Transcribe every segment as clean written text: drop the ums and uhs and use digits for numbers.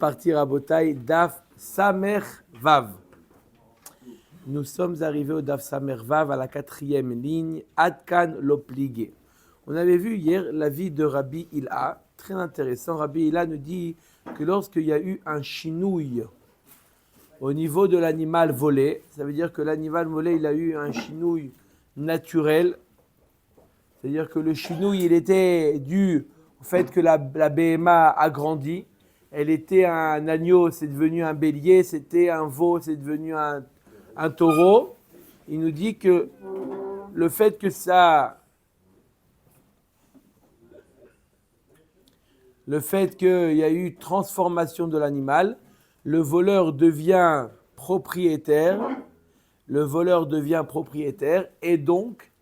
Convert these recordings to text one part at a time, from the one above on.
Partir à Botaï, Daf Samer Vav. Nous sommes arrivés au Daf Samer Vav à la 4e ligne, Adkan l'obligé. On avait vu hier l'avis de Rabbi Hilla, très intéressant. Rabbi Hilla nous dit que lorsqu'il y a eu un chinouille au niveau de l'animal volé, ça veut dire que l'animal volé, il a eu un chinouille naturel, c'est-à-dire que le chinouille, il était dû au fait que la BMA a grandi. Elle était un agneau, c'est devenu un bélier, c'était un veau, c'est devenu un taureau. Il nous dit que le fait que le fait qu'il y a eu transformation de l'animal, le voleur devient propriétaire, et donc,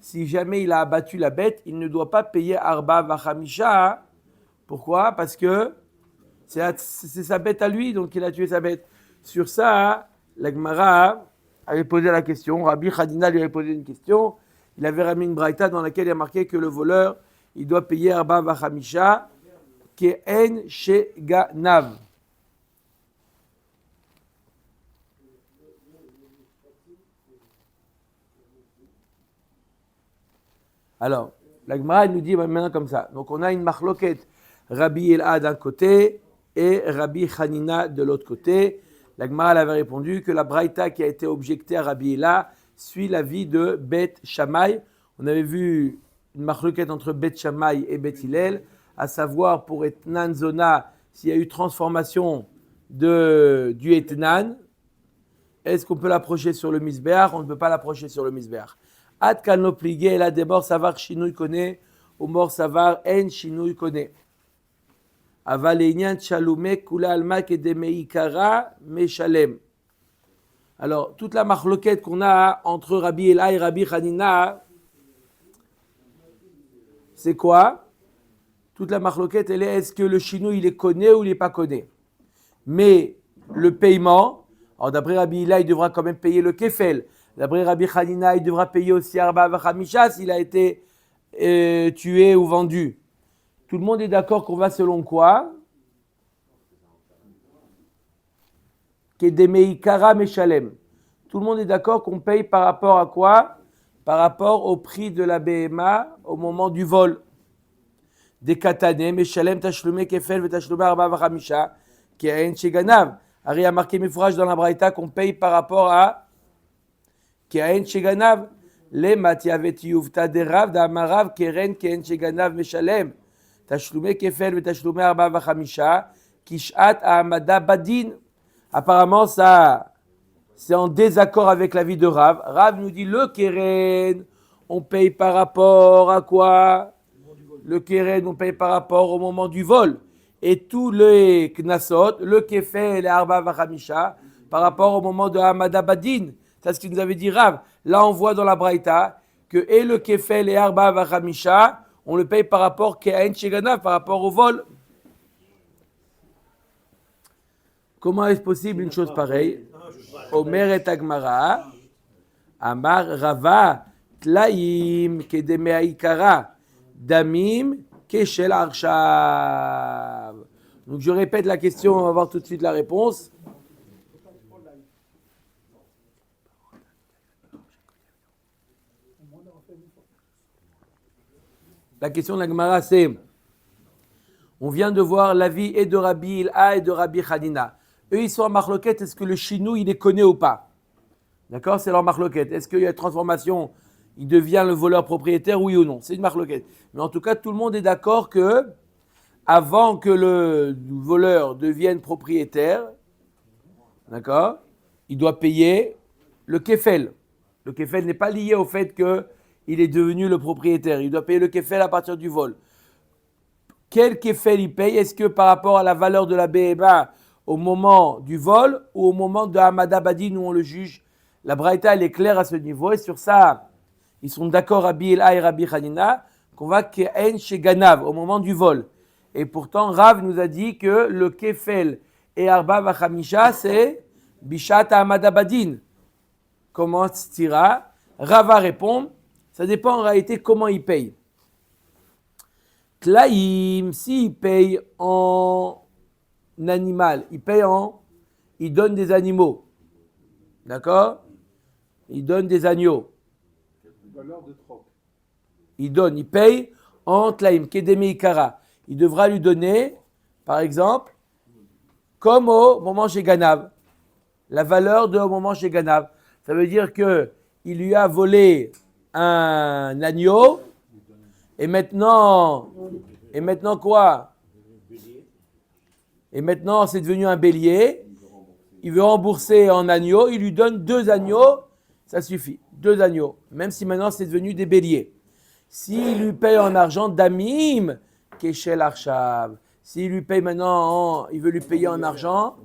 si jamais il a abattu la bête, il ne doit pas payer Arba Vachamisha. Pourquoi ? Parce que c'est sa bête à lui, donc il a tué sa bête. Sur ça, la Gemara avait posé la question, Rabbi Khadina lui avait posé une question, il avait ramené une braïta dans laquelle il a marqué que le voleur, il doit payer Arba Vachamisha, Ke'en Sheganav. Alors, la Gemara nous dit maintenant comme ça. Donc on a une marloquette, Rabbi Hilla d'un côté et Rabbi Hanina de l'autre côté. La Gemara avait répondu que la braïta qui a été objectée à Rabbi Hilla suit l'avis de Bet Shammai. On avait vu une marloquette entre Bet Shammai et Bet Hillel, à savoir pour Etnan Zona, s'il y a eu transformation du Etnan, est-ce qu'on peut l'approcher sur le Misbeach? On ne peut pas l'approcher sur le Misbeach. Ad kalno pligé, là des morts savar chinouille connaît, ou mort savar en chinouille connaît. Avalénian chaloume kula almak et demeikara meshalem. Alors, toute la marloquette qu'on a entre Rabbi Hilla et Rabbi Hanina, c'est quoi? Toute la marloquette, elle est, est-ce que le chinouille, il est connaît ou il n'est pas connaît? Mais le paiement, alors d'après Rabbi Hilla, il devra quand même payer le kefel. D'après Rabbi Hanina, il devra payer aussi Arba Vachamisha s'il a été tué ou vendu. Tout le monde est d'accord qu'on va selon quoi? Kedemeikara Meshalem. Tout le monde est d'accord qu'on paye par rapport à quoi? Par rapport au prix de la BMA au moment du vol. Des katane, Meshalem, Tashlume, Kefel, Vetashlume, Arba Vachamisha, Ke'en Sheganav. Ari a marqué mes phrases dans la Braïta qu'on paye par rapport à Ke'en Sheganav. Le Matiavet Yuvta de Rav, d'Amarav, Keren, Ke'en Sheganav, Meshalem. Tashlume Kefel, Tashlume Arba Vachamisha, Kishat Ahmada Badin. Apparemment, ça, c'est en désaccord avec l'avis de Rav. Rav nous dit le Keren, on paye par rapport à quoi? Le Keren, on paye par rapport au moment du vol. Et tous les Knasot, le Kefel et Arba Vachamisha, par rapport au moment de Ahmada Badin. C'est ce qu'il nous avait dit Rav. Là, on voit dans la Braïta que et le Kefel et Arba Vachamisha, on le paye par rapport Ke'en Sheganav, par rapport au vol. Comment est-ce possible une chose pareille? Omer et Agmara, Amar Rava, Tlaim, Kedemeaikara, Damim, Keshel Arshav. Donc je répète la question, on va voir tout de suite la réponse. La question de la Gemara, c'est, on vient de voir l'avis et de Rabbi Hilla et de Rabbi Hanina. Eux, ils sont en marloquette, est-ce que le chinou, il les connaît ou pas? D'accord, c'est leur marloquette. Est-ce qu'il y a une transformation, il devient le voleur propriétaire, oui ou non? C'est une marloquette. Mais en tout cas, tout le monde est d'accord que, avant que le voleur devienne propriétaire, d'accord, il doit payer le kefel. Le kefel n'est pas lié au fait qu'il est devenu le propriétaire. Il doit payer le kefel à partir du vol. Quel kefel il paye? Est-ce que par rapport à la valeur de la BMA au moment du vol ou au moment de Ahmada Badin où on le juge? La Braïta, elle est claire à ce niveau. Et sur ça, ils sont d'accord, Rabbi Hilla et Rabbi Hanina, qu'on va Ke'en Sheganav au moment du vol. Et pourtant, Rav nous a dit que le kefel et Arba Vachamisha, c'est Bishat Ahmada Badin. Comment tira? Rava répond, ça dépend en réalité comment il paye. Tlaim, s'il paye en animal, il donne des animaux. D'accord? Il donne des agneaux. Valeur de troc. Il paye en tlaïm, kedemi ikara. Il devra lui donner, par exemple, comme au moment chez Ganav, la valeur de au moment chez Ganav. Ça veut dire que il lui a volé un agneau, et maintenant quoi? Et maintenant c'est devenu un bélier. Il veut rembourser en agneau, il lui donne 2 agneaux, ça suffit, 2 agneaux, même si maintenant c'est devenu des béliers. S'il lui paye en argent, damim, keshel arshav. S'il lui paye maintenant, il veut lui payer en argent,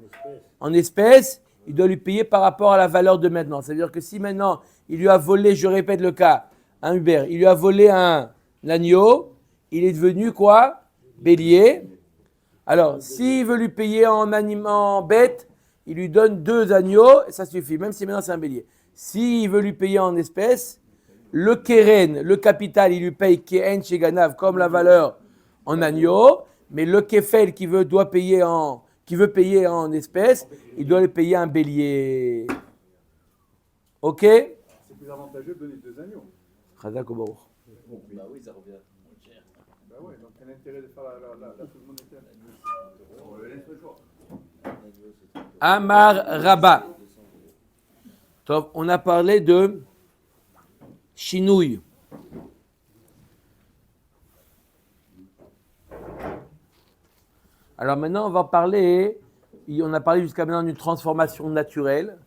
en espèces, il doit lui payer par rapport à la valeur de maintenant. C'est-à-dire que si maintenant il lui a volé, je répète le cas, un Uber, il lui a volé un agneau, il est devenu quoi? Bélier. Alors, s'il veut lui payer en bête, il lui donne 2 agneaux, et ça suffit, même si maintenant c'est un bélier. S'il veut lui payer en espèces, le keren, le capital, il lui paye keren chez Ganav comme la valeur en agneau, mais le kefel qui veut payer en espèces, il doit lui payer un bélier. Ok? C'est plus avantageux de donner 2 agneaux. Chazak ou baruch. Bah oui, ça revient moins cher. Bah ouais, donc quel intérêt de faire la chose monétaire? On laisse le choix. Amar Rabba. Top, on a parlé de chinouille. Alors maintenant, on a parlé jusqu'à maintenant d'une transformation naturelle.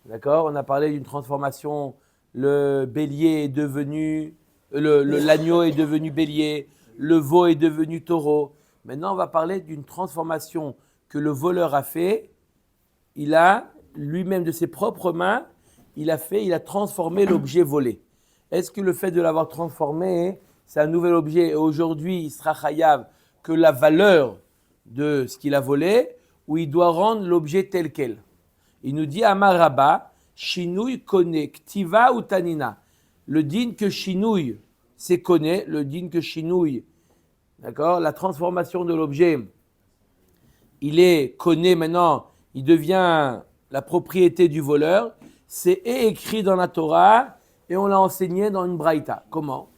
D'accord? On a parlé d'une transformation, le bélier est devenu, l'agneau est devenu bélier, le veau est devenu taureau. Maintenant, on va parler d'une transformation que le voleur a fait. Il a, lui-même de ses propres mains, il a transformé l'objet volé. Est-ce que le fait de l'avoir transformé, c'est un nouvel objet et aujourd'hui, il sera chayav que la valeur de ce qu'il a volé, ou il doit rendre l'objet tel quel? Il nous dit Amar Rabba, Shinouille connaît Ktiva ou Tanina. Le din que Shinouille, c'est connaît, le din que Shinouille, d'accord, la transformation de l'objet, il est connaît maintenant, il devient la propriété du voleur, c'est écrit dans la Torah et on l'a enseigné dans une braïta. Comment?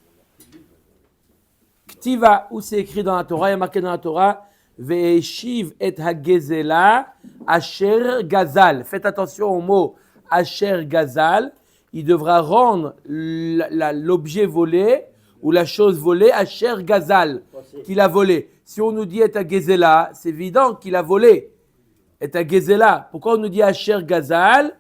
Ktiva, où c'est écrit dans la Torah, il y a marqué dans la Torah, Ve'eshiv et hagezela asher gazal. Faites attention au mot asher gazal. Il devra rendre l'objet volé ou la chose volée asher gazal, qu'il a volé. Si on nous dit et hagezela, c'est évident qu'il a volé. Et hagezela. Pourquoi on nous dit asher gazal?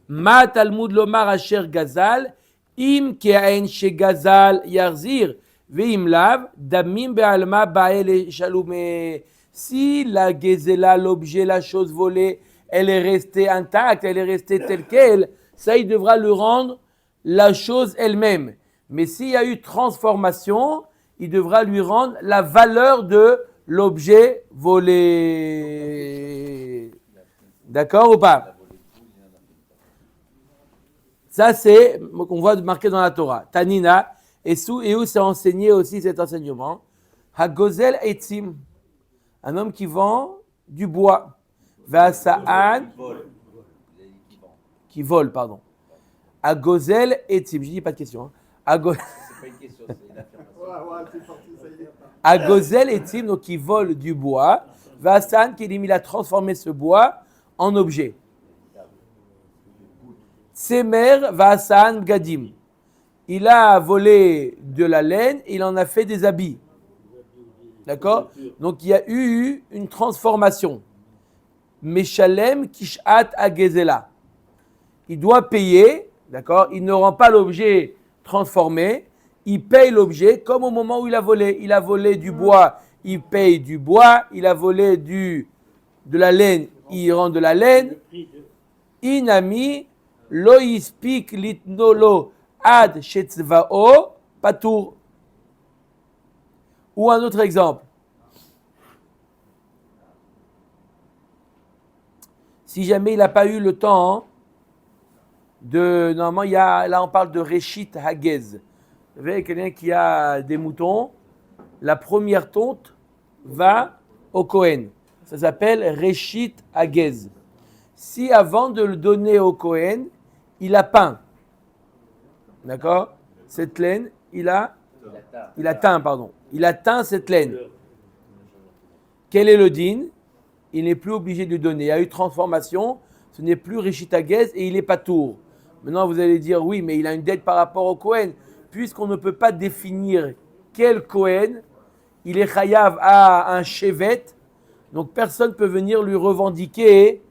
Ma Talmud lomar asher gazal. Im ke'ain she gazal yarzir. Ve'im lav damim be'alma ba'el shalume. Si la gezela, l'objet, la chose volée, elle est restée intacte, elle est restée telle qu'elle, ça il devra lui rendre la chose elle-même. Mais s'il y a eu transformation, il devra lui rendre la valeur de l'objet volé. D'accord ou pas? Ça c'est qu'on voit marqué dans la Torah. Tanina, et où c'est enseigné aussi cet enseignement? Hagozel etzim. Un homme qui vend du bois. Vasa'an. Qui vole, pardon. Agozel etzim. Je dis pas de question. C'est pas une question, c'est une affirmation. Agozel etzim, donc qui vole du bois. Vasa'an, il a transformé ce bois en objet. Tsemer Vasa'an gadim. Il a volé de la laine, il en a fait des habits. D'accord? Donc il y a eu une transformation. Meshalem kishat agezela. Il doit payer, d'accord? Il ne rend pas l'objet transformé, il paye l'objet comme au moment où il a volé. Il a volé du bois, il paye du bois. Il a volé de la laine, il rend de la laine. Inami lo yispik litnolo ad shetzvao patour. Ou un autre exemple. Si jamais il n'a pas eu le temps normalement, là on parle de Réchit Hagez. Vous savez, quelqu'un qui a des moutons, la première tonte va au Kohen. Ça s'appelle Reshit Hagez. Si avant de le donner au Kohen, il a peint, d'accord, cette laine, il a teint cette laine. Quel est le din? Il n'est plus obligé de lui donner. Il y a eu transformation, ce n'est plus Reshit Hagez et il est pas tour. Maintenant, vous allez dire, oui, mais il a une dette par rapport au Kohen. Puisqu'on ne peut pas définir quel Kohen, il est chayav à un chevet, donc personne ne peut venir lui revendiquer,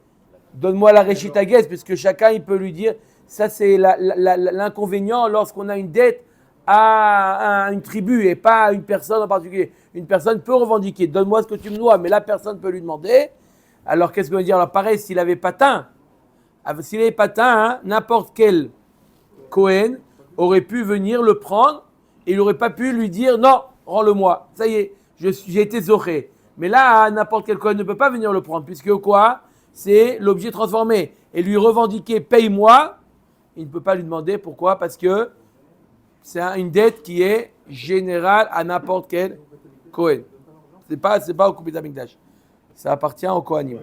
donne-moi la Reshit Hagez, puisque chacun, il peut lui dire, ça c'est l'inconvénient lorsqu'on a une dette à une tribu et pas à une personne en particulier. Une personne peut revendiquer, donne-moi ce que tu me dois, mais la personne peut lui demander. Alors qu'est-ce qu'on veut dire? Alors pareil, s'il avait pas teint, n'importe quel Kohen aurait pu venir le prendre et il n'aurait pas pu lui dire non, rends-le-moi. Ça y est, j'ai été zoré. Mais là, n'importe quel Kohen ne peut pas venir le prendre puisque quoi? C'est l'objet transformé. Et lui revendiquer paye-moi, il ne peut pas lui demander pourquoi? Parce que c'est une dette qui est générale à n'importe quel Kohen. C'est pas au Koupé d'Amigdash. Ça appartient au Kohanim.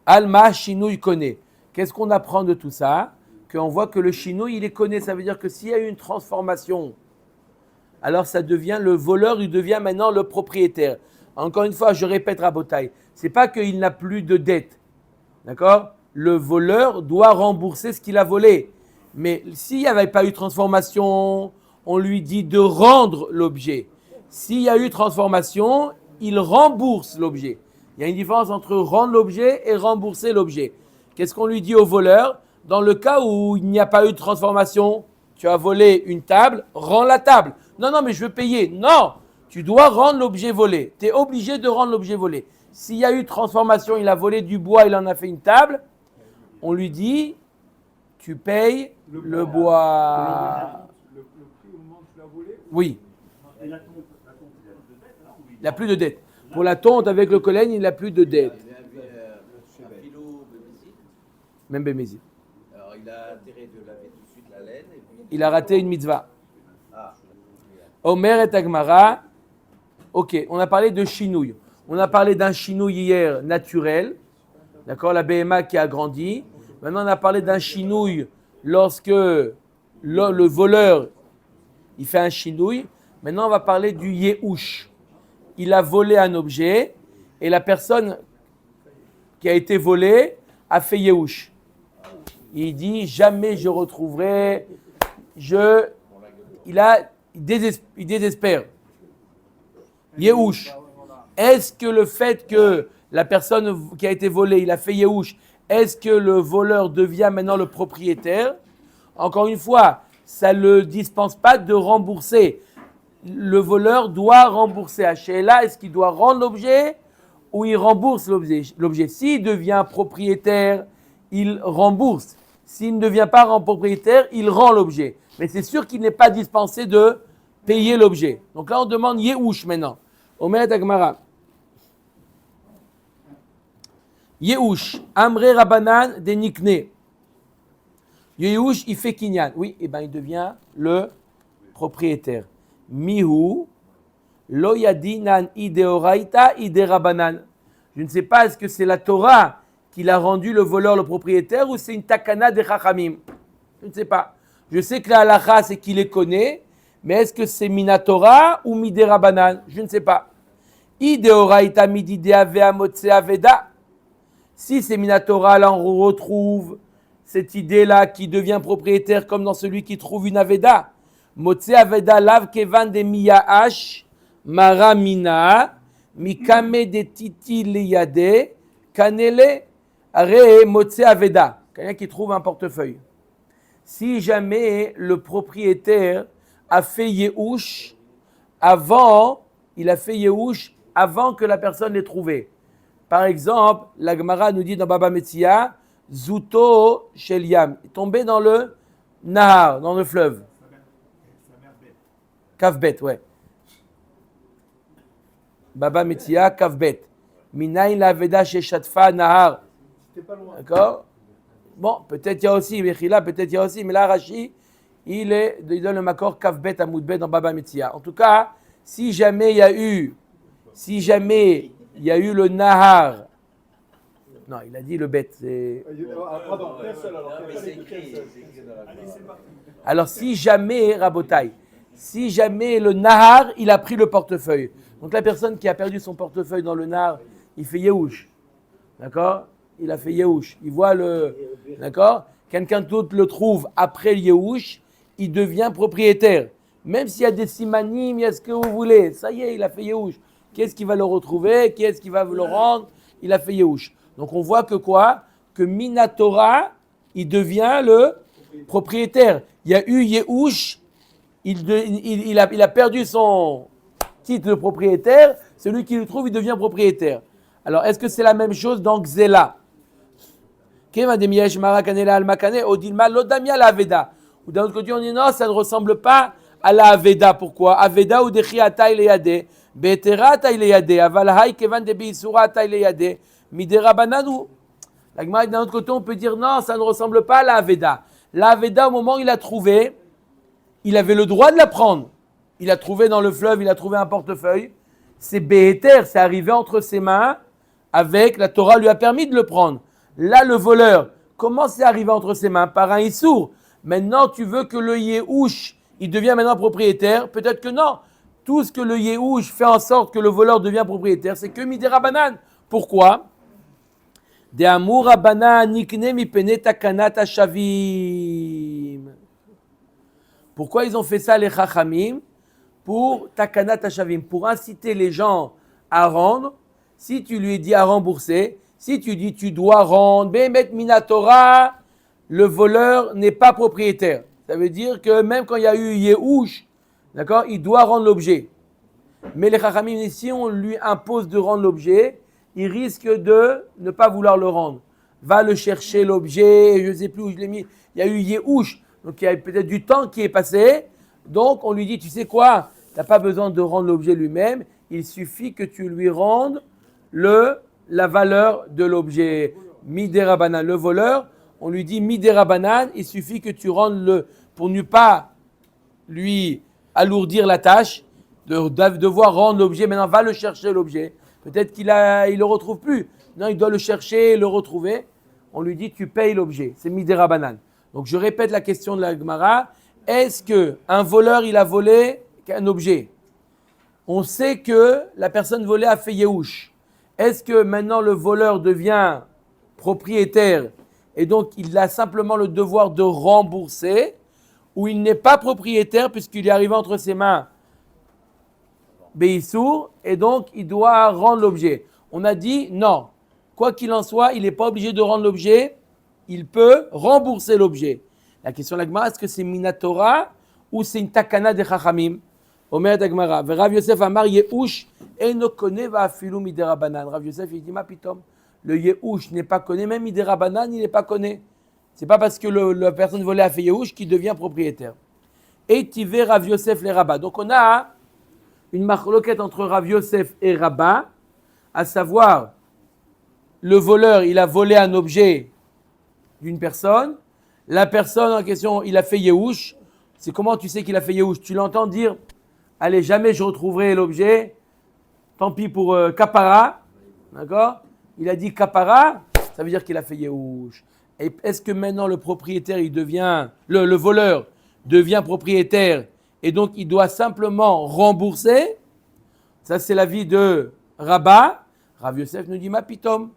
Alma Shinouï connaît. Qu'est-ce qu'on apprend de tout ça? Qu'on voit que le Shinouï, il est connaît. Ça veut dire que s'il y a eu une transformation, alors ça devient le voleur, il devient maintenant le propriétaire. Encore une fois, je répète Rabotai, c'est pas qu'il n'a plus de dette. D'accord? Le voleur doit rembourser ce qu'il a volé. Mais s'il n'y avait pas eu transformation, on lui dit de rendre l'objet. S'il y a eu transformation, il rembourse l'objet. Il y a une différence entre rendre l'objet et rembourser l'objet. Qu'est-ce qu'on lui dit au voleur? Dans le cas où il n'y a pas eu de transformation, tu as volé une table, rends la table. Non, mais je veux payer. Non, tu dois rendre l'objet volé. Tu es obligé de rendre l'objet volé. S'il y a eu transformation, il a volé du bois, il en a fait une table, on lui dit, tu payes le bois. Le prix au moment où tu l'as volé? Oui. Il n'a plus de dette. Pour la tonte avec le Kohen, il n'a plus de dette. Même Bémézid. Alors il a intérêt de laver tout de suite la laine. Et puis... Il a raté une mitzvah. Omer et Agmara. Ok, on a parlé de chinouille. On a parlé d'un chinouille hier naturel. D'accord, la BMA qui a grandi. Maintenant, on a parlé d'un chinouille lorsque le voleur il fait un chinouille. Maintenant, on va parler du yéhouch. Il a volé un objet et la personne qui a été volée a fait yéhouch. Il dit jamais je retrouverai. Il désespère. Yéhouch. Est-ce que le fait que la personne qui a été volée, il a fait yéhouch, est-ce que le voleur devient maintenant le propriétaire? Encore une fois, ça ne le dispense pas de rembourser. Le voleur doit rembourser à Sheila. Est-ce qu'il doit rendre l'objet ou il rembourse l'objet? S'il devient propriétaire, il rembourse. S'il ne devient pas propriétaire, il rend l'objet. Mais c'est sûr qu'il n'est pas dispensé de payer l'objet. Donc là, on demande Yéhouch maintenant. Omer Agmara. Yéhouch, Amré Rabanan de Nikne. Yéhouch, il fait Kinyan. Oui, et ben il devient le propriétaire. Mihu, lo yadinan ideoraita ide Rabanan. Je ne sais pas, est-ce que c'est la Torah qui l'a rendu le voleur le propriétaire ou c'est une takana de Chachamim? Je ne sais pas. Je sais que la halakha, c'est qu'il les connaît, mais est-ce que c'est Minatora ou Mide Rabanan? Je ne sais pas. Ideoraita mididea vea motse aveda. Si c'est Minatora, là on retrouve cette idée-là qui devient propriétaire comme dans celui qui trouve une aveda. Motse aveda lav kevan de miyaash maramina mikame de titi liyade kanele are motse aveda. Quelqu'un qui trouve un portefeuille. Si jamais le propriétaire a fait yéhouch il a fait yéhouch avant que la personne l'ait trouvé. Par exemple, la Gemara nous dit dans Baba Metzia, Zuto Shel Yam, tombé dans le Nahar, dans le fleuve. Kavbet, ouais. Baba Metzia, Kavbet. Minaï la Veda Sheshatfa Nahar. D'accord? Bon, peut-être il y a aussi, peut-être il y a aussi, mais là, Rashi, il donne le makor Kavbet à Moudbet dans Baba Metzia. En tout cas, si jamais il y a eu le Nahar. Non, il a dit le bête. Pardon, quel seul alors? Non, mais c'est écrit dans la Torah. Alors, si jamais, Rabotai, si jamais le Nahar, il a pris le portefeuille. Donc, la personne qui a perdu son portefeuille dans le Nahar, il fait Yehush. D'accord? Il a fait Yehush. Il voit le. D'accord? Quelqu'un d'autre le trouve après le Yehush, il devient propriétaire. Même s'il y a des simanim, il y a ce que vous voulez. Ça y est, il a fait Yehush. Qu'est-ce qui va le retrouver? Qu'est-ce qui va le rendre? Il a fait Yehush. Donc on voit que quoi? Que Minatora, il devient le propriétaire. Il y a eu Yehush, il a perdu son titre de propriétaire. Celui qui le trouve, il devient propriétaire. Alors est-ce que c'est la même chose dans Xela? Ou d'un autre côté, on dit non, ça ne ressemble pas à la Aveda. Pourquoi? Aveda ou Dechiata ileyade, Beterata ileyade, Avalhai kevan de Beisurata ileyade, Midera bananu. D'un autre côté, on peut dire non, ça ne ressemble pas à la Aveda. La Aveda, au moment où il a trouvé, il avait le droit de la prendre. Il a trouvé dans le fleuve, il a trouvé un portefeuille. C'est Beheter, c'est arrivé entre ses mains, avec la Torah lui a permis de le prendre. Là, le voleur, comment c'est arrivé entre ses mains? Par un issour. Maintenant, tu veux que le Yehush, il devient maintenant propriétaire? Peut-être que non. Tout ce que le Yehush fait en sorte que le voleur devient propriétaire, c'est que Midera Banan. Pourquoi? De Amour Banan Nikne Mipene Takanat Hashavim. Pourquoi ils ont fait ça, les Chachamim? Pour Takanat Hashavim, pour inciter les gens à rendre. Si tu lui dis à rembourser, si tu dis tu dois rendre, Behemet Minatora, le voleur n'est pas propriétaire. Ça veut dire que même quand il y a eu Yehush, d'accord, il doit rendre l'objet. Mais les Chachamim, si on lui impose de rendre l'objet, il risque de ne pas vouloir le rendre. Va le chercher l'objet, je ne sais plus où je l'ai mis. Il y a eu Yehush, donc il y a peut-être du temps qui est passé. Donc on lui dit, tu sais quoi, tu n'as pas besoin de rendre l'objet lui-même, il suffit que tu lui rendes la valeur de l'objet. Midera Banan, le voleur, on lui dit Midera Banan, il suffit que tu rendes pour ne pas lui alourdir la tâche, de devoir rendre l'objet. Maintenant, va le chercher l'objet. Peut-être il le retrouve plus. Non, il doit le chercher, le retrouver. On lui dit tu payes l'objet. C'est Midera Banan. Donc je répète la question de la Gemara. Est-ce qu'un voleur, il a volé un objet? On sait que la personne volée a fait Yehush. Est-ce que maintenant le voleur devient propriétaire et donc il a simplement le devoir de rembourser, ou il n'est pas propriétaire puisqu'il est arrivé entre ses mains Beissour et donc il doit rendre l'objet? On a dit non. Quoi qu'il en soit, il n'est pas obligé de rendre l'objet, il peut rembourser l'objet. La question de la Gemara, est-ce que c'est Minatora ou c'est une takana de Chachamim? Omer Dagmara, Rav Yosef Amar Yehush eno kone va afilu midera banan. Rav Yosef il dit ma pitom, le Yehush n'est pas connu, même midera banan il n'est pas connu. C'est pas parce que la personne volée a fait Yehush qu'il devient propriétaire. Et tivé Rav Yosef les Rabba. Donc on a une marloquette entre Rav Yosef et Rabba, à savoir le voleur il a volé un objet d'une personne, la personne en question il a fait Yehush. C'est comment tu sais qu'il a fait Yehush? Tu l'entends dire allez, jamais je retrouverai l'objet. Tant pis pour Kapara. D'accord? Il a dit Kapara, ça veut dire qu'il a fait Yehush. Et est-ce que maintenant le propriétaire, il devient, le voleur devient propriétaire et donc il doit simplement rembourser? Ça, c'est l'avis de Rabba. Rav Yosef nous dit ma pitom.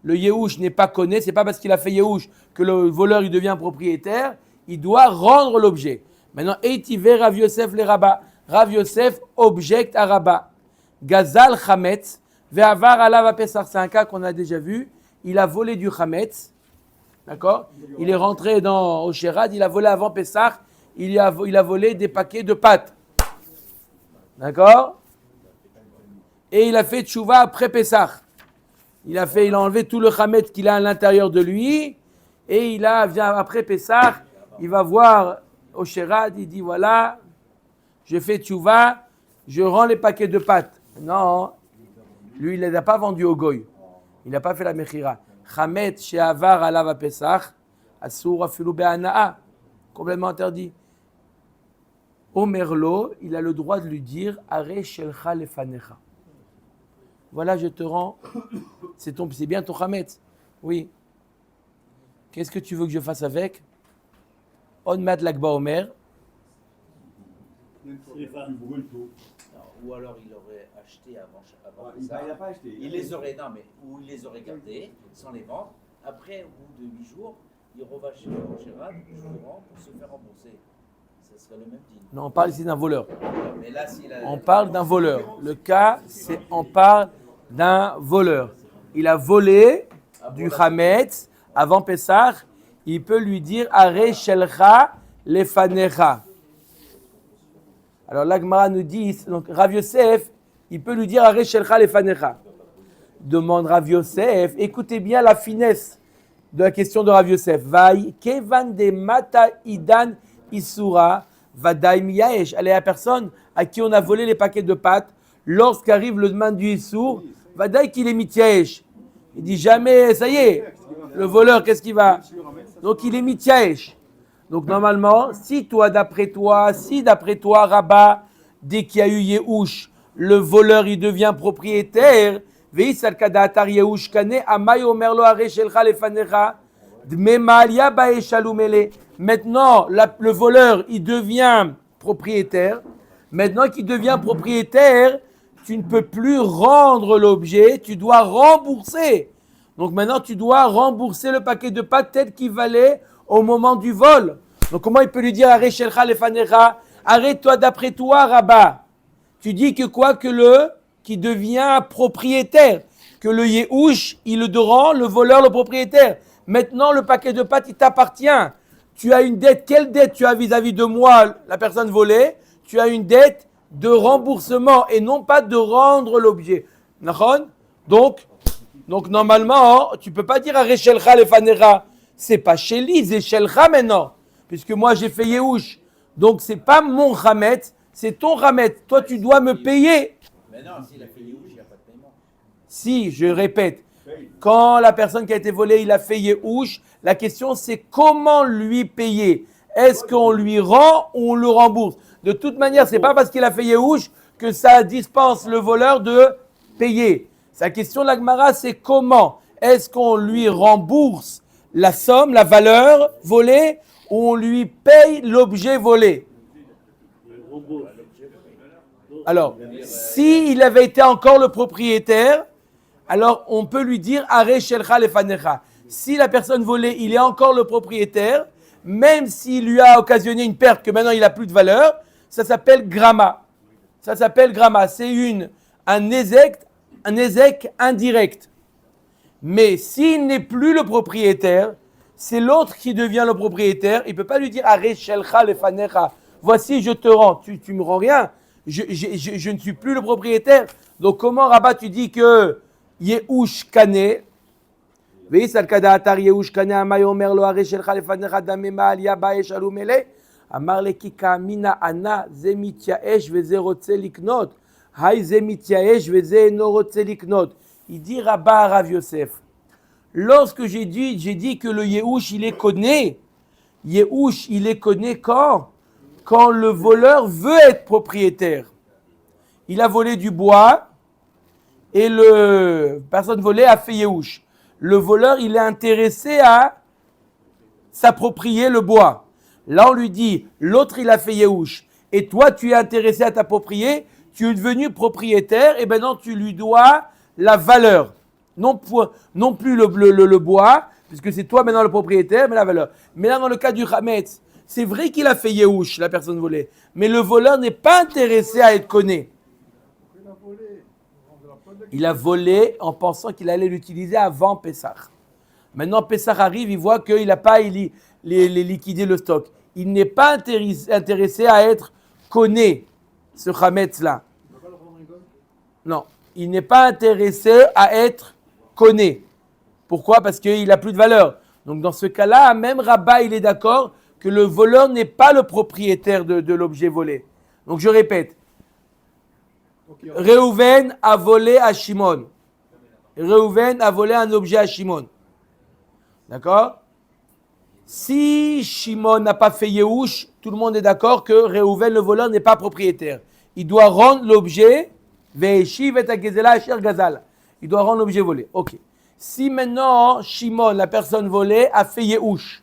Le Yehush n'est pas connu, c'est pas parce qu'il a fait Yehush que le voleur il devient propriétaire. Il doit rendre l'objet. Maintenant, Eitivé Rav Yosef les Rabba. Rav Yosef objecte à Rabba. Gazal Chametz, Ve'avar alav Pesach. C'est un cas qu'on a déjà vu. Il a volé du Chametz. D'accord? Il est rentré au Sherad, il a volé avant Pesach. Il a volé des paquets de pâtes. D'accord? Et il a fait tchouva après Pesach. Il a enlevé tout le Chametz qu'il a à l'intérieur de lui. Et vient après Pesach, il va voir au Sherad, il dit voilà. Je fais tchouva, je rends les paquets de pâtes. Non, lui, il ne les a pas vendus au goy. Il n'a pas fait la mechira. Chametz she'avar alav Pesach, asur afilu be'ana'a. Complètement interdit. Omerlo, il a le droit de lui dire Are shelcha lefanecha. Voilà, je te rends. C'est bien ton Hametz. Oui. Qu'est-ce que tu veux que je fasse avec? On mat l'Akba Omer. Ou alors il aurait acheté avant Il ça. n'a pas acheté. Il les aurait, non, mais ou il les aurait gardés sans les vendre. Après, au bout de 8 jours, il reva chez Gérard, je vous rends pour se faire rembourser. Ça serait le même deal. Non, on parle ici d'un voleur. Mais là, s'il a... On parle d'un voleur. Le cas, c'est on parle d'un voleur. Il a volé du Hametz avant Pessah. Il peut lui dire Are Shelcha Lefanecha. Alors l'Agmara nous dit, donc Rav Yosef, il peut lui dire Are Shelcha Lefanecha. Demande Rav Yosef, écoutez bien la finesse de la question de Rav Yosef. Vai kevan de mata idan isura vadaim yaesh. Elle est la personne à qui on a volé les paquets de pâtes. Lorsqu'arrive le demain du Issour, vadaï qu'il est mityaesh. Il dit jamais, ça y est, le voleur, qu'est-ce qu'il va? Donc il est mityaesh. Donc normalement, si d'après toi, Rabat, dès qu'il y a eu Yehush, le voleur il devient propriétaire, maintenant le voleur il devient propriétaire. Maintenant qu'il devient propriétaire, tu ne peux plus rendre l'objet, tu dois rembourser. Donc maintenant tu dois rembourser le paquet de pâtes tel qu'il valait au moment du vol. Donc comment il peut lui dire arrête shelcha lefanecha, arrête-toi d'après toi Rabat. Tu dis que quoi que qui devient propriétaire, que le Yehush, il le rend, le voleur, le propriétaire. Maintenant le paquet de pâtes il t'appartient. Tu as une dette, quelle dette tu as vis-à-vis de moi, la personne volée? Tu as une dette de remboursement et non pas de rendre l'objet. Donc normalement, tu ne peux pas dire arrête shelcha lefanecha. C'est pas Shelly, c'est Shelcha maintenant. Puisque moi j'ai fait Yehush. Donc c'est pas mon Hametz, c'est ton Hametz. Toi tu dois me payer. Mais non, s'il a fait Yehush, il n'y a pas de paiement. Si, je répète, quand la personne qui a été volée, il a fait Yehush, la question c'est comment lui payer. Est-ce qu'on lui rend ou on le rembourse? De toute manière, c'est pas parce qu'il a fait Yehush que ça dispense le voleur de payer. Sa question de la Gemara, c'est comment est-ce qu'on lui rembourse la somme, la valeur volée, ou on lui paye l'objet volé. Alors, s'il avait été encore le propriétaire, alors on peut lui dire Are Shelcha Lefanecha. Si la personne volée, il est encore le propriétaire, même s'il lui a occasionné une perte que maintenant il n'a plus de valeur, ça s'appelle Grama. Ça s'appelle Grama. C'est un ézec indirect. Mais s'il n'est plus le propriétaire, c'est l'autre qui devient le propriétaire. Il ne peut pas lui dire Are Shelcha Lefanecha. Voici, je te rends. Tu me rends rien. Je ne suis plus le propriétaire. Donc, comment, Rabat, tu dis que Yehush Kane, Veisal Kada Atar Yehush Kane, Amay Omer Lo Are Shelcha Lefanecha Damema Alia Baesh Alumele, Amar Lekika Mina Ana Zemityaesh Veze Rotze Liknot, Hay Zemityaesh Veze No Rotze Liknot. Il dit Rabat à Rav Yosef. Lorsque j'ai dit que le Yehush, il est connu. Yehush, il est connu quand le voleur veut être propriétaire. Il a volé du bois et personne volée a fait Yehush. Le voleur, il est intéressé à s'approprier le bois. Là, on lui dit, l'autre, il a fait Yehush. Et toi, tu es intéressé à t'approprier, tu es devenu propriétaire, et maintenant, tu lui dois la valeur. Non plus le bois, puisque c'est toi maintenant le propriétaire, mais la valeur. Mais là, dans le cas du Hametz, c'est vrai qu'il a fait Yehush, la personne volée, mais le voleur n'est pas intéressé à être connu. Il a volé en pensant qu'il allait l'utiliser avant Pessah. Maintenant, Pessah arrive, il voit qu'il n'a pas liquidé le stock. Il n'est pas intéressé à être connu, ce Hametz-là. Non, il n'est pas intéressé à être connu. Pourquoi? Parce qu'il n'a plus de valeur. Donc dans ce cas-là, même Rabat, il est d'accord que le voleur n'est pas le propriétaire de l'objet volé. Donc je répète. Réhouven a volé à Shimon. Réhouven a volé un objet à Shimon. D'accord? Si Shimon n'a pas fait Yehush, tout le monde est d'accord que Réhouven, le voleur, n'est pas propriétaire. Il doit rendre l'objet Ve'eshiv et hagezela asher gazal. Il doit rendre l'objet volé. Ok. Si maintenant, Shimon, la personne volée, a fait Yehush.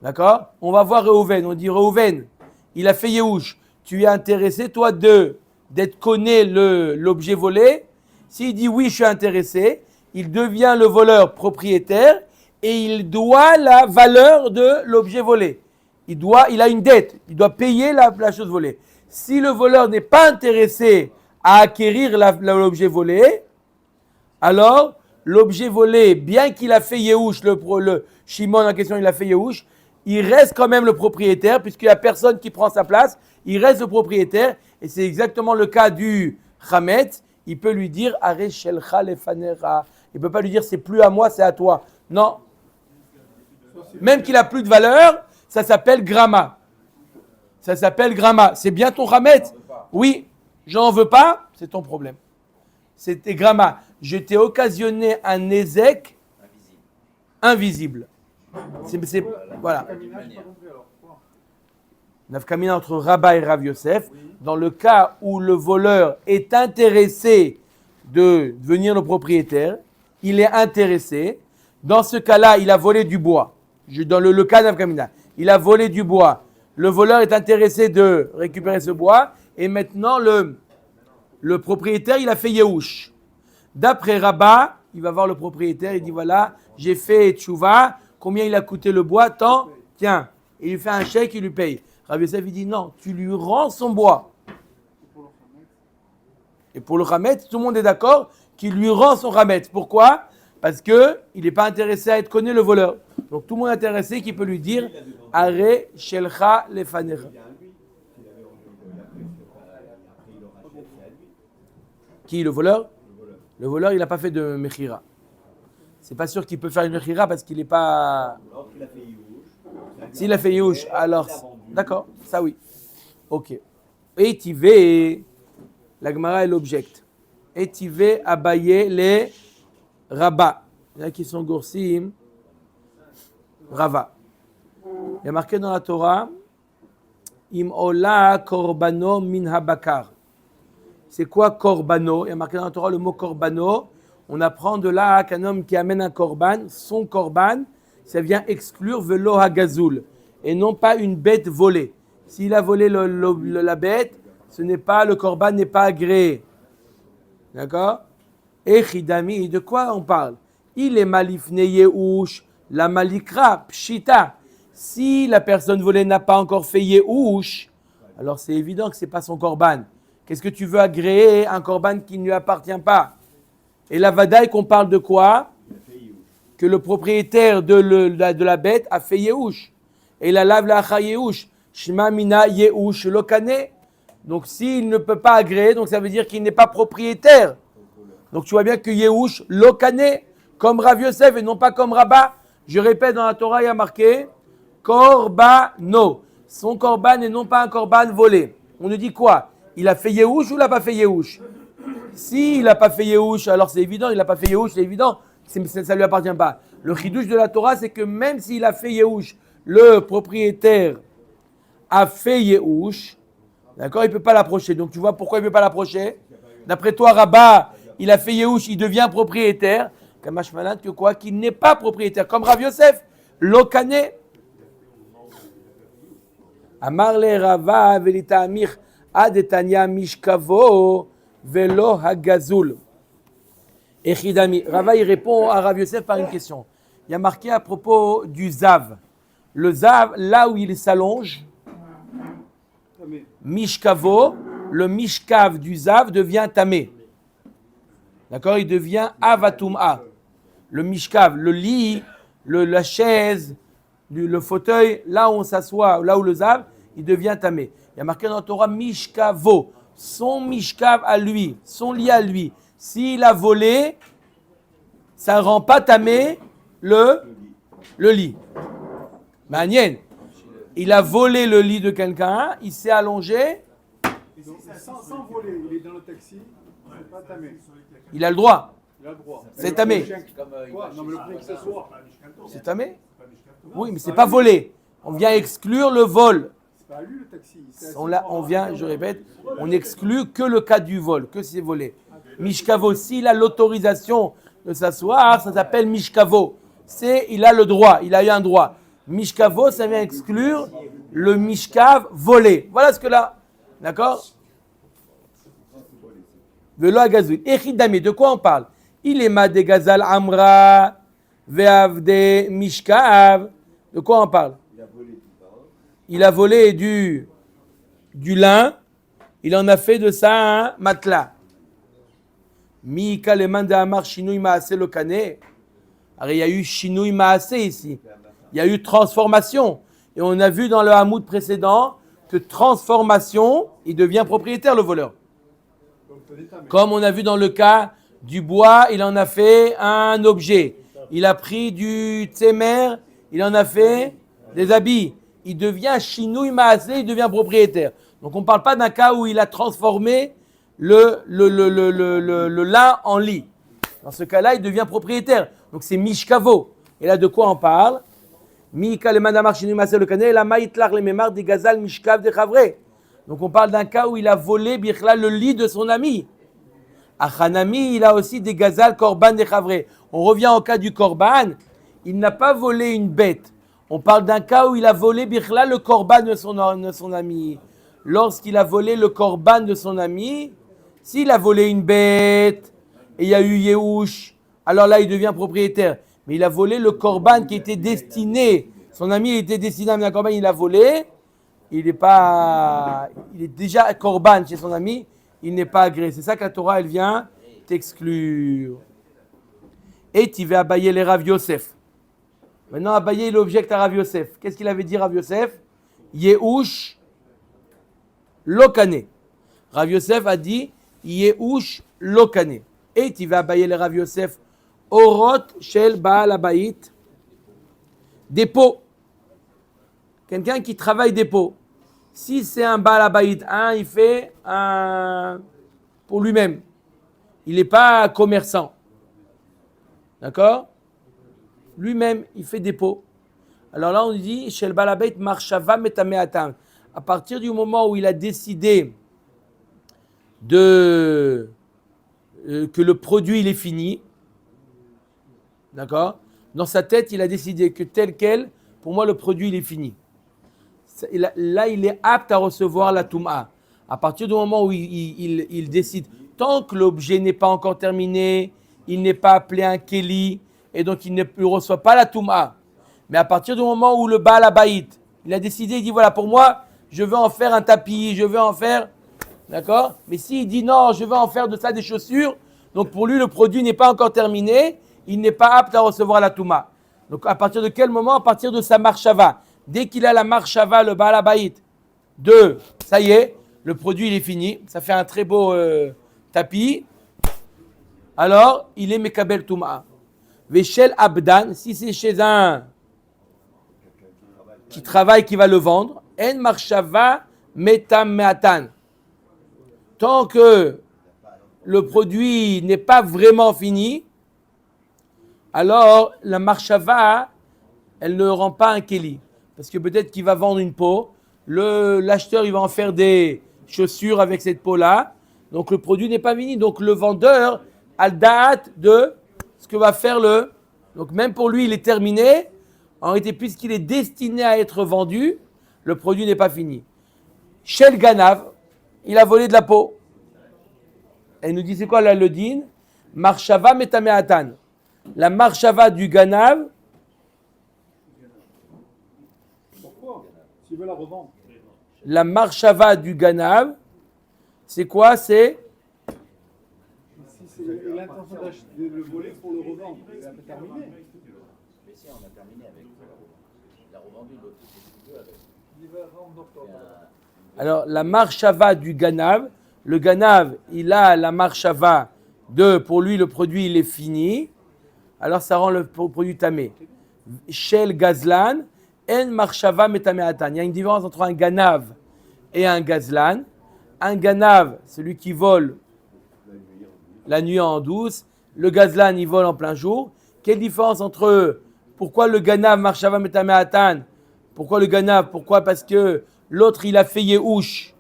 D'accord? On va voir Reuven. On dit Reuven, il a fait Yehush. Tu es intéressé, toi, d'être connu l'objet volé. S'il dit oui, je suis intéressé, il devient le voleur propriétaire et il doit la valeur de l'objet volé. Il a une dette, il doit payer la chose volée. Si le voleur n'est pas intéressé à acquérir l'objet volé, alors l'objet volé, bien qu'il a fait Yehush, le Shimon en question, il a fait Yehush, il reste quand même le propriétaire, puisqu'il n'y a personne qui prend sa place, il reste le propriétaire, et c'est exactement le cas du Chametz. Il peut lui dire Are shelcha lefanera. Il ne peut pas lui dire c'est plus à moi, c'est à toi. Non. Même qu'il a plus de valeur, ça s'appelle gramma. Ça s'appelle gramma. C'est bien ton Chametz? Oui, j'en veux pas, c'est ton problème. C'était gramma. Je t'ai occasionné un ézec invisible. Voilà. Nafkamina entre Rabba et Rav Yosef. Dans le cas où le voleur est intéressé de devenir le propriétaire, il est intéressé. Dans ce cas-là, il a volé du bois. Dans le cas d'Nafkamina, il a volé du bois. Le voleur est intéressé de récupérer ce bois. Et maintenant, le propriétaire, il a fait Yehush. D'après Rabba, il va voir le propriétaire, il dit voilà, j'ai fait tchouva, combien il a coûté le bois? Tant, tiens. Et il lui fait un chèque, il lui paye. Rav Yosef, il dit non, tu lui rends son bois. Et pour le Chametz, tout le monde est d'accord qu'il lui rend son Chametz. Pourquoi? Parce qu'il n'est pas intéressé à être connu le voleur. Donc tout le monde est intéressé qu'il peut lui dire Are shelcha lefanecha. Qui, le voleur? Le voleur, il n'a pas fait de mechira. C'est pas sûr qu'il peut faire une mechira parce qu'il n'est pas. S'il a fait Yehush, alors. D'accord, ça oui. Ok. Etivé, la Gemara elle objecte. Etivé abaye les Rabba. Il y en a qui sont goursim. Rava. Il y a marqué dans la Torah Im ola korbano min habakar. C'est quoi korbano? Il y a marqué dans la Torah le mot korbano. On apprend de là qu'un homme qui amène un korban, son korban, ça vient exclure velo hagazul et non pas une bête volée. S'il a volé la bête, le korban n'est pas agréé. D'accord? Et chidami, de quoi on parle? Il est malifne yehush, la malikra, pshita. Si la personne volée n'a pas encore fait yehush, alors c'est évident que ce n'est pas son korban. Qu'est-ce que tu veux agréer un korban qui ne lui appartient pas? Et la vadaï qu'on parle de quoi? Que le propriétaire de la bête a fait yehush. Et la lave la acha yehush. Shema mina yehush lokane. Donc s'il ne peut pas agréer, donc ça veut dire qu'il n'est pas propriétaire. Donc tu vois bien que yehush lokane, comme Rav Yosef et non pas comme Rabba. Je répète, dans la Torah il y a marqué korbano. Son korban et non pas un korban volé. On nous dit quoi? Il a fait yehush ou il n'a pas fait yehush? S'il n'a pas fait yehush, alors c'est évident, il n'a pas fait yehush, c'est évident, ça ne lui appartient pas. Le chidouche de la Torah, c'est que même s'il a fait yehush, le propriétaire a fait yehush, d'accord, il ne peut pas l'approcher. Donc tu vois pourquoi il ne peut pas l'approcher? D'après toi, Rabba, il a fait yehush, il devient propriétaire. Kamash malade que quoi? Qu'il n'est pas propriétaire. Comme Rav Yosef, lokane. Amar le Rava velita amir adetania mishkavo velo hagazul. Echidami. Rava il répond à Rav Yosef par une question. Il y a marqué à propos du zav. Le zav, là où il s'allonge, mishkavo, le mishkav du zav devient tamé. D'accord? Il devient avatum'a. Le mishkav, le lit, la chaise, le fauteuil, là où on s'assoit, là où le zav, il devient tamé. Il y a marqué dans la Torah mishkavo, son mishkav à lui, son lit à lui. S'il a volé, ça ne rend pas tamé le lit. Manienne. Il a volé le lit de quelqu'un, il s'est allongé. Sans voler, il est dans le taxi, c'est pas tamé. Il a le droit. Il a le droit. C'est tamé. Non, mais le prix que ce soit. C'est tamé? Oui, mais c'est pas volé. On vient exclure le vol. pas à lui le taxi. On vient, je répète, on exclut que le cas du vol, que c'est volé. Mishkavo, s'il a l'autorisation de s'asseoir, ça s'appelle Mishkavo. Il a le droit, il a eu un droit. Mishkavo, ça vient exclure le Mishkav volé. Voilà ce que là, d'accord? Velo agazoui. Echidami, de quoi on parle? Il est ma de gazal amra, ve'avde Mishkav. De quoi on parle? Il a volé du lin, il en a fait de ça un matelas. Mika le manda amar shinui maase lo kane. Alors il y a eu shinui maase ici. Il y a eu transformation. Et on a vu dans le hamoud précédent que transformation, il devient propriétaire le voleur. Comme on a vu dans le cas du bois, il en a fait un objet. Il a pris du tsemer, il en a fait des habits. Il devient shinui maase, il devient propriétaire. Donc on ne parle pas d'un cas où il a transformé le lin en lit. Dans ce cas-là, il devient propriétaire. Donc c'est mishkavo. Et là, de quoi on parle? Mika le mandamar shinui maase le kane, la maïtlar le memar di gazal mishkav de chavre. Donc on parle d'un cas où il a volé bichla le lit de son ami. Achanami, il a aussi des gazal korban de chavre. On revient au cas du korban. Il n'a pas volé une bête. On parle d'un cas où il a volé bichla le korban de son ami. Lorsqu'il a volé le korban de son ami, s'il a volé une bête et il y a eu Yehush, alors là il devient propriétaire. Mais il a volé le korban qui était destiné, son ami était destiné à amener un korban, il a volé, il est déjà korban chez son ami, il n'est pas agréé. C'est ça que la Torah elle vient t'exclure. Et tu vas abayer les Rav Yosef. Maintenant Abaye il objecte à Rav Yosef. Qu'est-ce qu'il avait dit Rav Yosef? Yehush Lokane. Rav Yosef a dit Yehush Lokane. Et tu vas abayer les Rav Yosef. Orot shel Baal Abayit. Des pots. Quelqu'un qui travaille des pots. Si c'est un Baal Abayit, il fait un pour lui-même. Il n'est pas commerçant. D'accord? Lui-même, il fait des pots. Alors là, on dit shel Baal Abayit marshava metameatam. À partir du moment où il a décidé que le produit il est fini, d'accord? Dans sa tête, il a décidé que tel quel, pour moi, le produit il est fini. Là, il est apte à recevoir la Touma. À partir du moment où il décide, tant que l'objet n'est pas encore terminé, il n'est pas appelé un Keli, et donc il ne reçoit pas la Touma. Mais à partir du moment où le Baal Abayit, il a décidé, il dit voilà, pour moi, je veux en faire un tapis, je veux en faire, d'accord? Mais s'il dit non, je veux en faire de ça des chaussures, donc pour lui, le produit n'est pas encore terminé, il n'est pas apte à recevoir la Touma. Donc à partir de quel moment? À partir de sa marshava. Dès qu'il a la marshava, le Baal Abayit, ça y est, le produit il est fini, ça fait un très beau tapis, alors il est Mekabel Touma. Veshel Abdan, si c'est chez un qui travaille, qui va le vendre, En marshava metam meatan. Tant que le produit n'est pas vraiment fini, alors la marshava, elle ne rend pas un keli. Parce que peut-être qu'il va vendre une peau, l'acheteur il va en faire des chaussures avec cette peau-là, donc le produit n'est pas fini. Donc le vendeur a le date de ce que va faire donc même pour lui il est terminé, en réalité puisqu'il est destiné à être vendu, le produit n'est pas fini. Chez le Ganav, il a volé de la peau. Elle nous dit c'est quoi là le din? Marshava metameatan. La marshava du Ganav. Pourquoi? S'il veut la revendre. La marshava du Ganav, c'est quoi? C'est Si c'est l'intention de le voler pour le revendre, c'est un peu terminé. Mais si, on a terminé avec. Il a revendu l'autre. Il va vendre d'octobre. alors la marshava du Ganav. Le Ganav, il a la marshava pour lui le produit il est fini. Alors ça rend le produit tamé. Shel Gazlan, en marshava metameatan. Il y a une différence entre un Ganav et un Gazlan. Un Ganav, celui qui vole la nuit en douce. Le Gazlan, il vole en plein jour. Quelle différence entre eux? Pourquoi le Ganav marshava metameatan? Pourquoi le Ganav? Pourquoi? Parce que l'autre il a fait Yehush.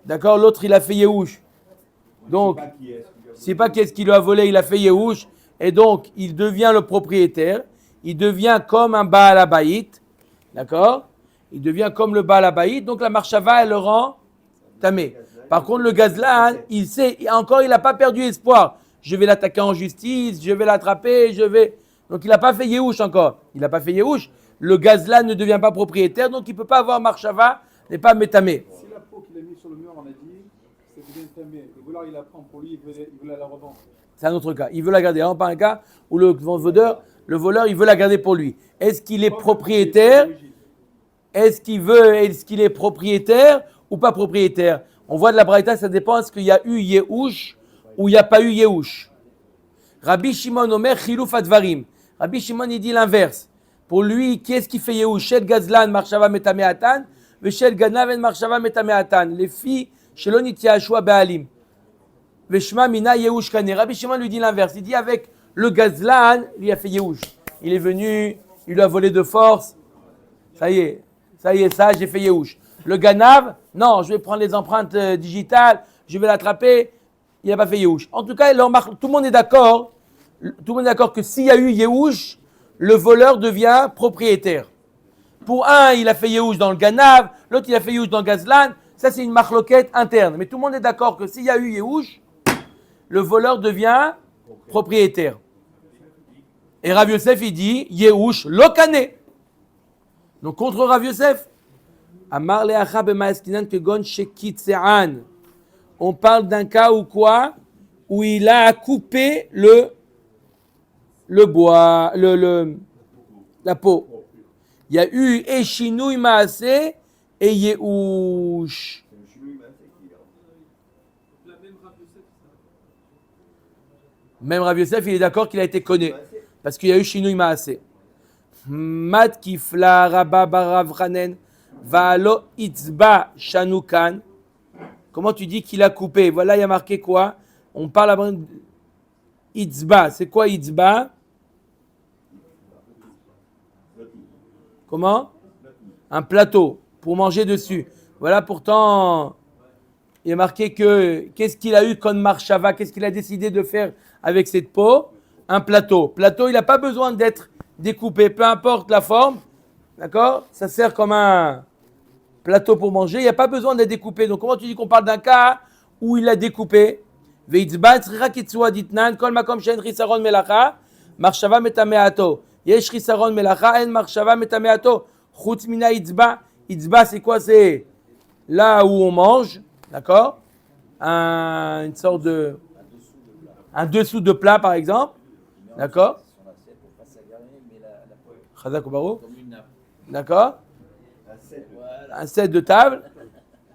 D'accord, l'autre il a fait Yehush. Donc, c'est pas qu'est-ce qu'il lui a volé, il a fait Yehush. Et donc, il devient le propriétaire. Il devient comme un Baal Habayit. D'accord? Il devient comme le Baal Habayit. Donc, la marchava, elle le rend tamé. Par contre, le gazlan, il sait, encore, il n'a pas perdu espoir. Je vais l'attaquer en justice, je vais l'attraper, Donc, il n'a pas fait Yehush encore. Il n'a pas fait Yehush. Le gazlan ne devient pas propriétaire, donc il ne peut pas avoir marchava, n'est pas métamé. Si la peau qu'il a mis sur le mur, on a dit, c'est bien tamé. Le voleur, il la prend pour lui, il veut la revendre. C'est un autre cas. Il veut la garder. Alors, pas un cas où le voleur, il veut la garder pour lui. Est-ce qu'il est propriétaire? Est-ce qu'il est propriétaire ou pas propriétaire? On voit de la braïta, ça dépend. Est-ce qu'il y a eu Yehush ou il n'y a pas eu Yehush? Rabbi Shimon Omer Chiluf Advarim. Rabbi Shimon, il dit l'inverse. Pour lui, qu'est-ce qui fait Yehush? Shel Gazlan Marshava Metame Atan, Veshel Ganaven Marshava Metame Atan. Les filles, Shelon Itiashua Be'alim. Veshma Mina Yehush Kane. Rabbi Shimon lui dit l'inverse. Il dit avec le Gazlan, il a fait Yehush. Il est venu, il lui a volé de force. Ça y est, j'ai fait Yehush. Le Ganav, non, je vais prendre les empreintes digitales, je vais l'attraper. Il n'a pas fait Yehush. En tout cas, tout le monde est d'accord. Tout le monde est d'accord que s'il y a eu Yehush, le voleur devient propriétaire. Pour un, il a fait Yehush dans le Ganav, l'autre, il a fait Yehush dans le Gazlan. Ça, c'est une marloquette interne. Mais tout le monde est d'accord que s'il y a eu Yehush, le voleur devient propriétaire. Et Rav Yosef, il dit Yehush lokane. Donc, contre Rav Yosef, Amar le'acha b'ma'eskinan kegon shekitze'an. On parle d'un cas où quoi? Où il a coupé le bois, la peau. Il y a eu Eshinouy Maaseh et Yehush. Même Rav Yosef, il est d'accord qu'il a été connu. Parce qu'il y a eu Shinouy Maaseh. Mat kifla rabba barav chanen va'alo itzba shanukan. Comment tu dis qu'il a coupé? Voilà, il y a marqué quoi? On parle à itzba. C'est quoi itzba? Comment? Un plateau pour manger dessus. Voilà, pourtant, il y a marqué que qu'est-ce qu'il a eu comme marchava? Qu'est-ce qu'il a décidé de faire avec cette peau? Un plateau. Plateau, il n'a pas besoin d'être découpé, peu importe la forme. D'accord? Ça sert comme un plateau pour manger. Il n'y a pas besoin d'être découpé. Donc, comment tu dis qu'on parle d'un cas où il a découpé? Veitzba tzricha kitzua ditnan kol makom she'en chisaron melacha marchava metameato. Yesh chisaron melacha en marchava metameato. Chutz mina itzba. Itzba, c'est quoi? C'est là où on mange. D'accord? Une sorte de... Un dessous de plat, par exemple. D'accord? Chazak ou Barou? D'accord? Un set de table.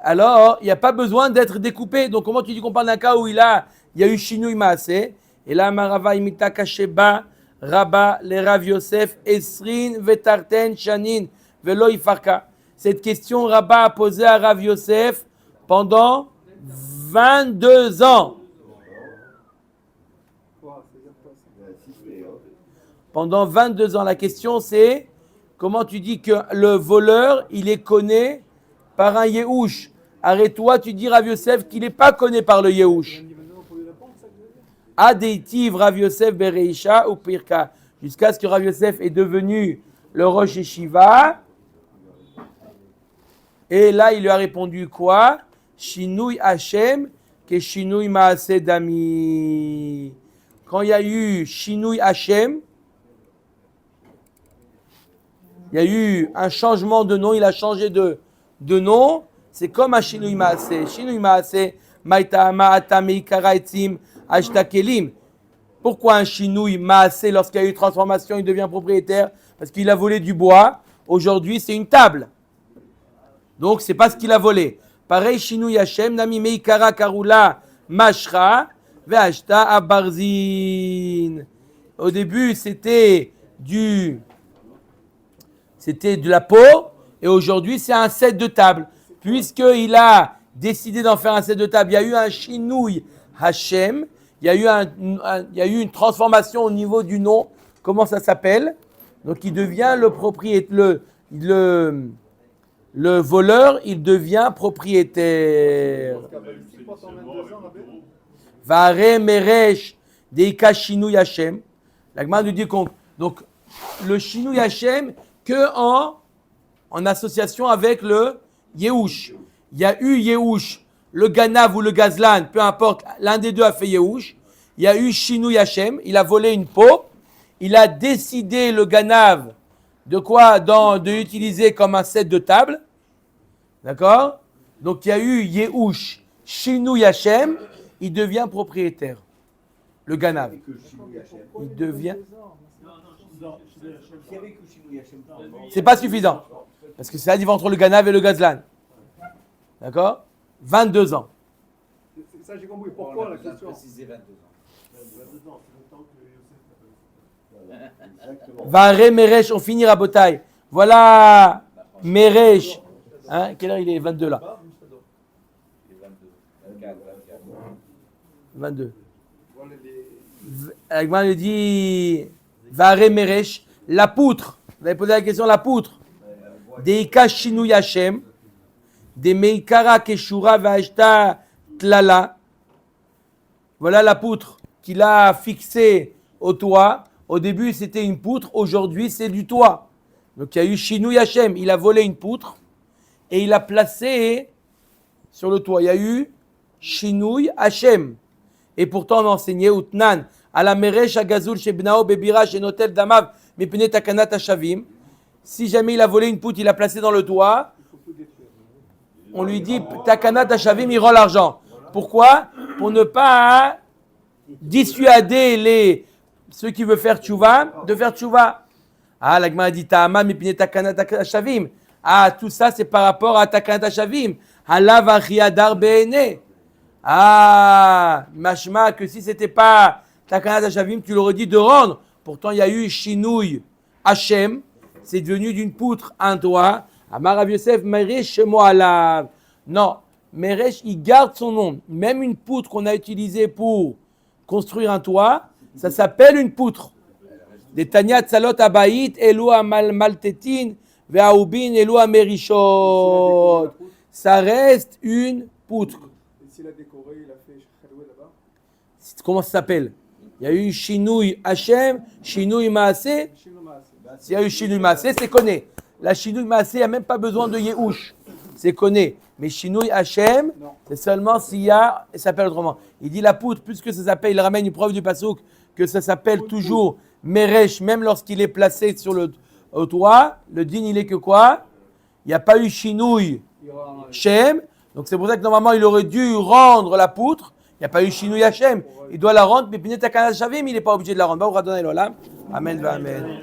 Alors, il n'y a pas besoin d'être découpé. Donc, comment tu dis qu'on parle d'un cas où il y a eu Shinouy Maaseh? Et là, Marava imita kasheba, Rabba, le Rav Yosef, Esrin, Vetarten, Shanin, Velo Ifarka. Cette question, Rabba a posé à Rav Yosef pendant 22 ans. Pendant 22 ans. La question, c'est comment tu dis que le voleur, il est connu par un Yehush. Arrête-toi, tu dis Rav Yosef qu'il n'est pas connu par le Yehush. Adeitiv Rav Yosef Bereisha ou Pirka. Jusqu'à ce que Rav Yosef est devenu le Rosh Yeshiva. Et là, il lui a répondu quoi? Shinouy Hashem que Shinouy Maaseh Dami. Quand il y a eu Shinouy Hashem, il y a eu un changement de nom, il a changé de nom. C'est comme un Shinouy Maaseh. Shinouy Maaseh, Maïtama, Atami, Karaitzim, Ashtakelim. Pourquoi un Shinouy Maaseh, lorsqu'il y a eu transformation, il devient propriétaire? Parce qu'il a volé du bois. Aujourd'hui, c'est une table. Donc, c'est pas ce qu'il a volé. Pareil, Shinouy Hashem, Nami Meikara Karula, Mashra, Ve'ashta Abarzin. Au début, c'était de la peau, et aujourd'hui, c'est un set de table. Puisqu'il a décidé d'en faire un set de table, il y a eu un Shinouy Hashem, il y a eu une transformation au niveau du nom, comment ça s'appelle? Donc, il devient le propriétaire, le voleur, il devient propriétaire. Kabbalistique, pendant 22 ans, Rabbi. Vare meresh deika shinui Hashem. La Gemara nous dit qu'on donc le shinui Hashem que en association avec le Yehush. Il y a eu Yehush, le Ganav ou le Gazlan, peu importe, l'un des deux a fait Yehush. Il y a eu shinui Hashem, il a volé une peau, il a décidé le Ganav de quoi de l'utiliser comme un set de table. D'accord? Donc il y a eu Yehush, shinui Hashem, il devient propriétaire. Le Ganav. Il devient. C'est pas suffisant. Parce que c'est la différence entre le Ganav et le Gazlan. D'accord? 22 ans. Ça, j'ai compris. Pourquoi On la a besoin de question? préciser 22 ans. Vare Meresh, on finira Botaï. Voilà Meresh. Hein? Quelle heure il est? 22 là. Il est 22, 24, 22. Voilà les... Agman lui dit Vare Meresh, la poutre. Vous avez posé la question, la poutre. Deika Shinui Hashem, de Meikara Keshura Vashta Tlala. Voilà la poutre qu'il a fixée au toit. Au début, c'était une poutre. Aujourd'hui, c'est du toit. Donc, il y a eu Shinui Hashem. Il a volé une poutre et il a placé sur le toit. Il y a eu Shinui Hashem. Et pourtant, on a enseigné Utnan. À la Meresh Agazul Shebnao Bebira Shenotel Damav Mipne Takanat Hashavim. Si jamais il a volé une poutre, il l'a placée dans le toit. On lui dit Takanat Hashavim, il rend l'argent. Pourquoi? Pour ne pas dissuader ceux qui veulent faire tchouva de faire tchouva. Ah, la Gemara dit Ta'ama mipne takanat hashavim. Ah, tout ça c'est par rapport à takanat hashavim. Halav achiyadar be'ene. Ah, mashma que si c'était pas takanat hashavim, tu l'aurais dit de rendre. Pourtant il y a eu shinui Hashem. C'est devenu d'une poutre un toit. Amar Rav Yosef meresh mo'alav. Non, meresh il garde son nom. Même une poutre qu'on a utilisée pour construire un toit, ça s'appelle une poutre. Des Tanya Tzalot Abayit, Elua Maltetin, Ve'aubin, Elua Merishot. Ça reste une poutre. Et s'il a décoré, il a fait Chaloué là-bas? Comment ça s'appelle? Il y a eu Shinui Hashem, Shinui Maaseh. S'il y a eu Shinui Maaseh, c'est connu. La Shinui Maaseh, il n'y a même pas besoin de Yehush. C'est connu. Mais Shinui Hashem, c'est seulement s'il y a, ça s'appelle autrement. Il dit la poutre, puisque ça s'appelle, il ramène une preuve du Passouk, que ça s'appelle toujours Meresh, même lorsqu'il est placé sur au toit. Le din, il est que quoi? Il n'y a pas eu Shinui Hashem. Donc c'est pour ça que normalement, il aurait dû rendre la poutre. Il n'y a pas eu Shinui Hashem. Il doit la rendre, mais Pinet Takanat Shavim, il n'est pas obligé de la rendre. Amen, amen.